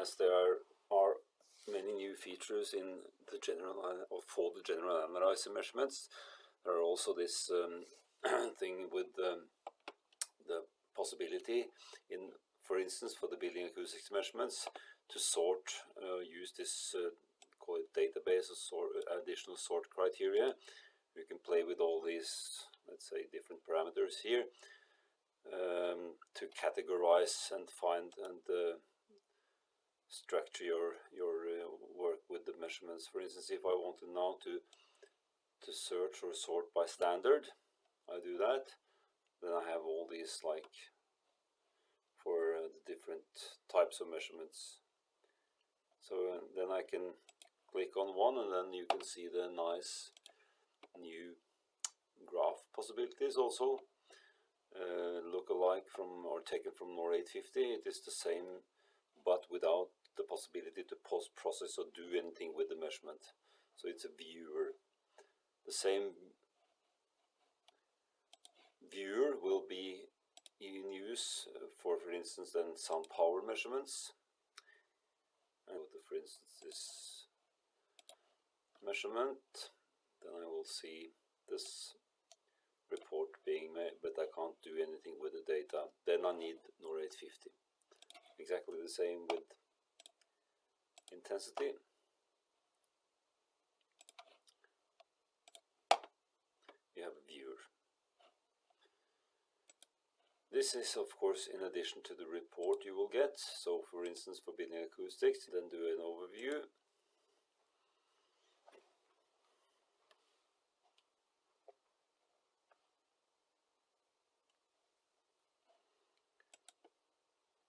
as there are many new features in the general or for the general analyzer measurements, there are also this thing with the possibility in, for instance, for the building acoustics measurements, to sort, use this call it database or additional sort criteria. You can play with all these, let's say, different parameters here to categorize and find and structure your work with the measurements. For instance, if I wanted now to search or sort by standard, I do that. Then I have all these, like, for the different types of measurements. So then I can click on one, and then you can see the nice new graph possibilities also. Look-alike from, or taken from NOR 850. It is the same, but without the possibility to post-process or do anything with the measurement. So it's a viewer. The same viewer will be in use for instance, then sound power measurements. And go to, for instance, this measurement. Then I will see this report being made, but I can't do anything with the data. Then I need NOR 850. Exactly the same with intensity. You have a viewer. This is, of course, in addition to the report you will get. So, for instance, for building acoustics, then do an overview.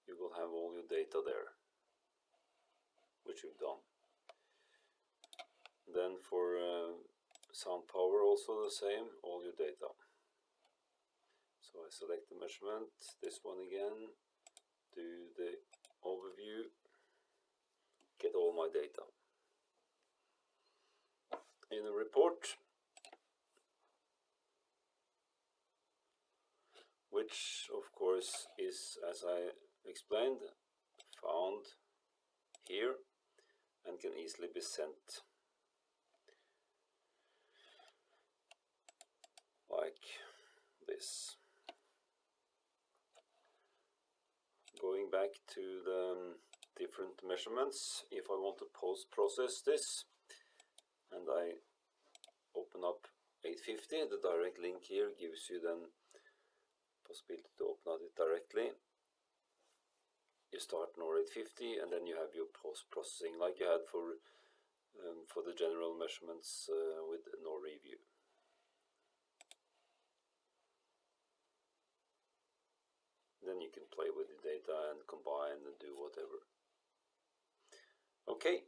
You will have all your data there, which you've done. Then for sound power, also the same, all your data. So I select the measurement, this one again, do the overview, get all my data. In a report, which of course is, as I explained, found here and can easily be sent like this. Going back to the different measurements, if I want to post-process this and I open up 850, the direct link here gives you then possibility to open it directly. You start NOR 850 and then you have your post-processing like you had for the general measurements with NOR review. Then you can play with the data and combine and do whatever. Okay.